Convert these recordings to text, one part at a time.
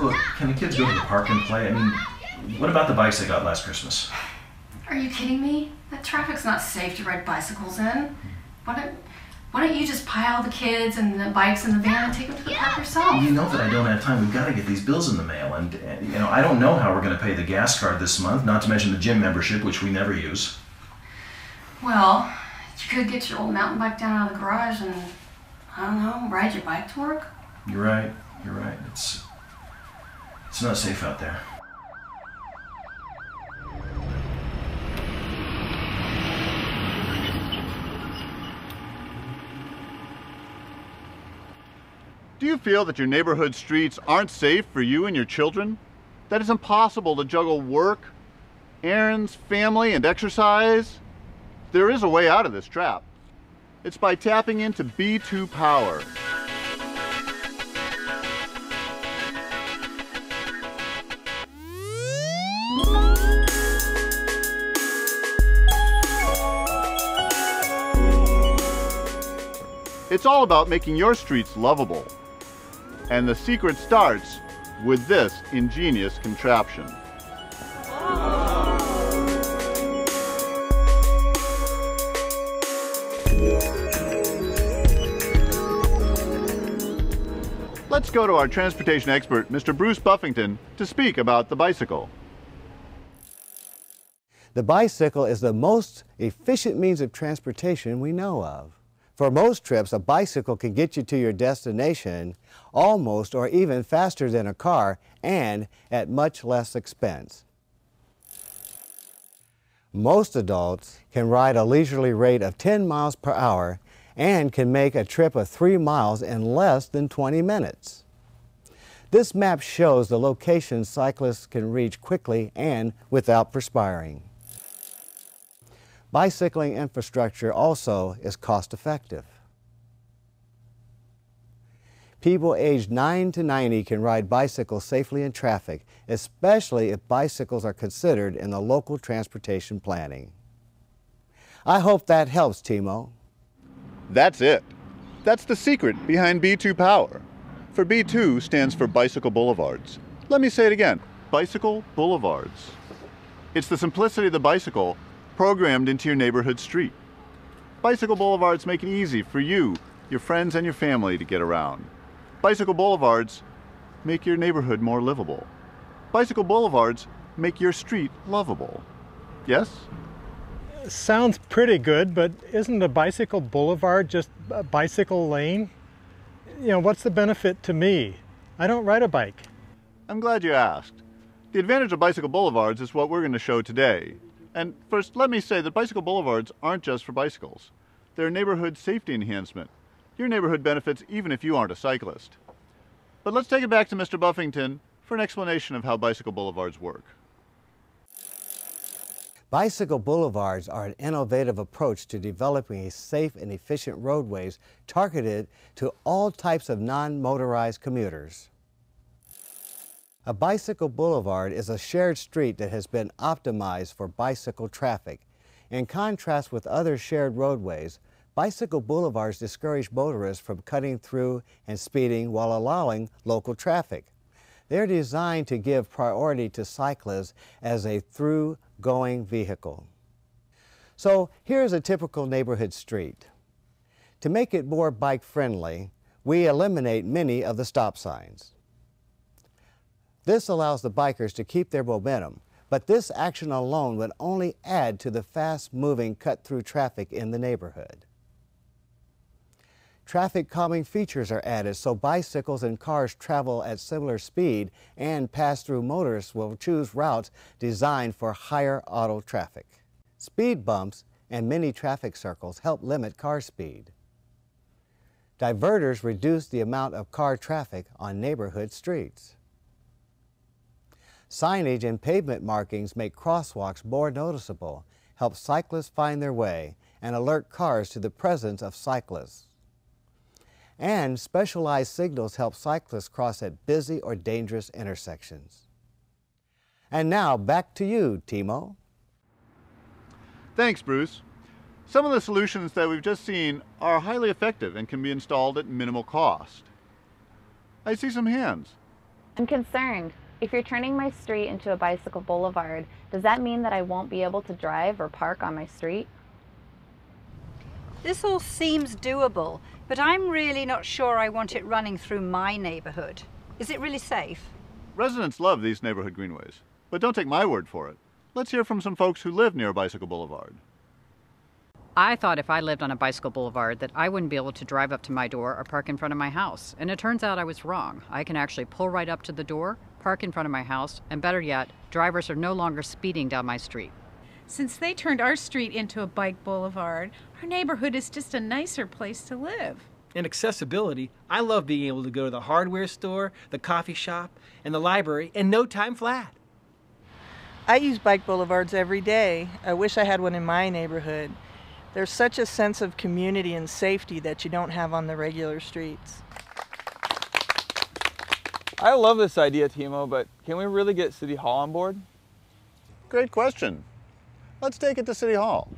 Look, can the kids go to the park and play? I mean, what about the bikes I got last Christmas? Are you kidding me? That traffic's not safe to ride bicycles in. Why don't you just pile the kids and the bikes in the van and take them to the park yourself? You know that I don't have time. We've got to get these bills in the mail. And you know, I don't know how we're going to pay the gas card this month, not to mention the gym membership, which we never use. Well, you could get your old mountain bike down out of the garage and, I don't know, ride your bike to work. You're right. You're right. It's not safe out there. Do you feel that your neighborhood streets aren't safe for you and your children? That it's impossible to juggle work, errands, family, and exercise? There is a way out of this trap. It's by tapping into B2 Power. It's all about making your streets lovable. And the secret starts with this ingenious contraption. Let's go to our transportation expert, Mr. Bruce Buffington, to speak about the bicycle. The bicycle is the most efficient means of transportation we know of. For most trips, a bicycle can get you to your destination almost or even faster than a car and at much less expense. Most adults can ride a leisurely rate of 10 miles per hour and can make a trip of 3 miles in less than 20 minutes. This map shows the locations cyclists can reach quickly and without perspiring. Bicycling infrastructure also is cost-effective. People aged 9 to 90 can ride bicycles safely in traffic, especially if bicycles are considered in the local transportation planning. I hope that helps, Timo. That's it. That's the secret behind B2 Power. For B2 stands for Bicycle Boulevards. Let me say it again, Bicycle Boulevards. It's the simplicity of the bicycle programmed into your neighborhood street. Bicycle Boulevards make it easy for you, your friends, and your family to get around. Bicycle Boulevards make your neighborhood more livable. Bicycle Boulevards make your street lovable. Yes? Sounds pretty good, but isn't a bicycle boulevard just a bicycle lane? You know, what's the benefit to me? I don't ride a bike. I'm glad you asked. The advantage of bicycle boulevards is what we're going to show today. And first, let me say that bicycle boulevards aren't just for bicycles. They're a neighborhood safety enhancement. Your neighborhood benefits even if you aren't a cyclist. But let's take it back to Mr. Buffington for an explanation of how bicycle boulevards work. Bicycle boulevards are an innovative approach to developing safe and efficient roadways targeted to all types of non-motorized commuters. A bicycle boulevard is a shared street that has been optimized for bicycle traffic. In contrast with other shared roadways, bicycle boulevards discourage motorists from cutting through and speeding while allowing local traffic. They're designed to give priority to cyclists as a through-going vehicle. So here's a typical neighborhood street. To make it more bike-friendly, we eliminate many of the stop signs. This allows the bikers to keep their momentum, but this action alone would only add to the fast-moving cut-through traffic in the neighborhood. Traffic calming features are added so bicycles and cars travel at similar speed, and pass-through motorists will choose routes designed for higher auto traffic. Speed bumps and mini traffic circles help limit car speed. Diverters reduce the amount of car traffic on neighborhood streets. Signage and pavement markings make crosswalks more noticeable, help cyclists find their way, and alert cars to the presence of cyclists. And specialized signals help cyclists cross at busy or dangerous intersections. And now, back to you, Timo. Thanks, Bruce. Some of the solutions that we've just seen are highly effective and can be installed at minimal cost. I see some hands. I'm concerned. If you're turning my street into a bicycle boulevard, does that mean that I won't be able to drive or park on my street? This all seems doable, but I'm really not sure I want it running through my neighborhood. Is it really safe? Residents love these neighborhood greenways, but don't take my word for it. Let's hear from some folks who live near a bicycle boulevard. I thought if I lived on a bicycle boulevard that I wouldn't be able to drive up to my door or park in front of my house. And it turns out I was wrong. I can actually pull right up to the door, park in front of my house, and better yet, drivers are no longer speeding down my street. Since they turned our street into a bike boulevard, our neighborhood is just a nicer place to live. And accessibility, I love being able to go to the hardware store, the coffee shop, and the library in no time flat. I use bike boulevards every day. I wish I had one in my neighborhood. There's such a sense of community and safety that you don't have on the regular streets. I love this idea, Timo, but can we really get City Hall on board? Great question. Let's take it to City Hall.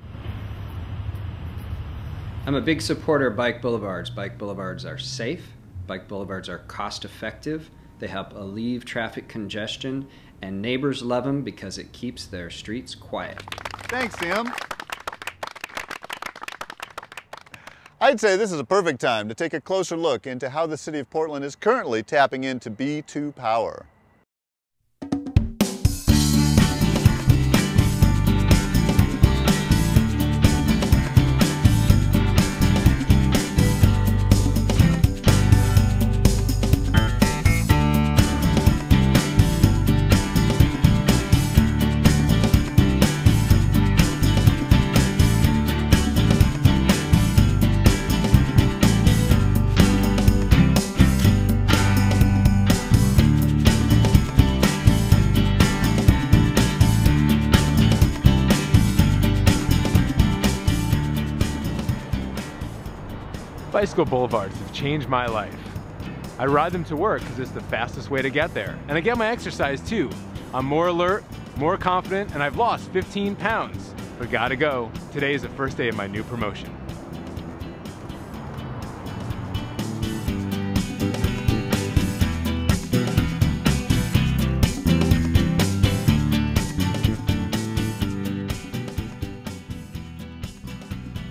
I'm a big supporter of bike boulevards. Bike boulevards are safe, bike boulevards are cost effective, they help alleviate traffic congestion, and neighbors love them because it keeps their streets quiet. Thanks, Tim. I'd say this is a perfect time to take a closer look into how the City of Portland is currently tapping into B2 power. Bicycle boulevards have changed my life. I ride them to work because it's the fastest way to get there. And I get my exercise too. I'm more alert, more confident, and I've lost 15 pounds. But gotta go. Today is the first day of my new promotion.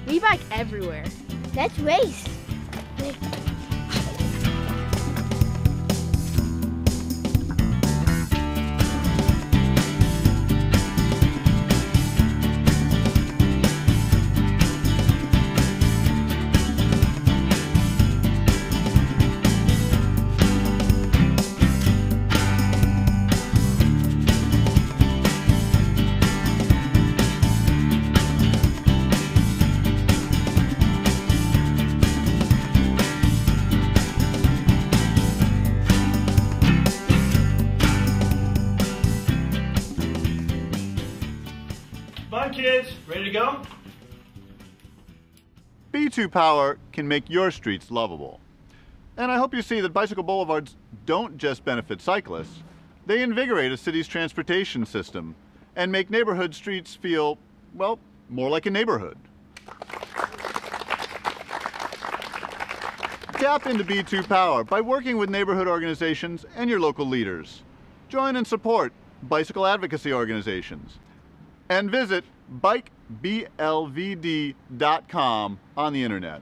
We bike everywhere. Let's race. Come on, kids, ready to go? B2 Power can make your streets lovable. And I hope you see that bicycle boulevards don't just benefit cyclists, they invigorate a city's transportation system and make neighborhood streets feel, well, more like a neighborhood. Tap into B2 Power by working with neighborhood organizations and your local leaders. Join and support bicycle advocacy organizations. And visit bikeblvd.com on the internet.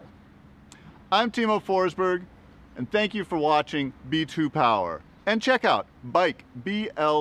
I'm Timo Forsberg, and thank you for watching B2 Power. And check out bikeblvd.com.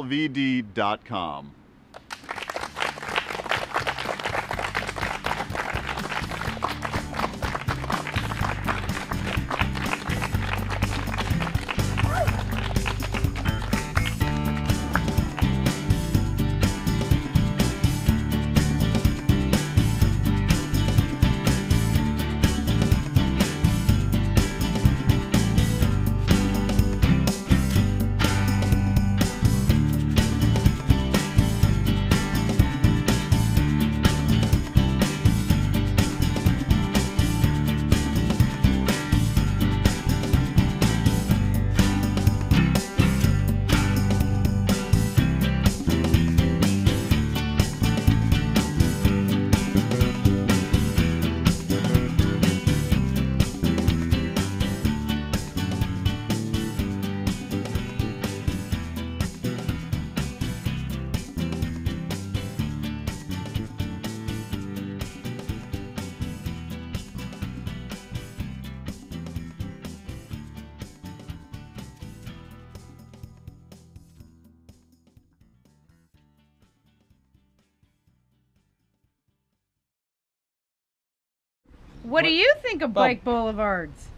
What do you think of bike boulevards?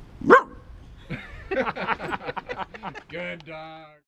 Good dog.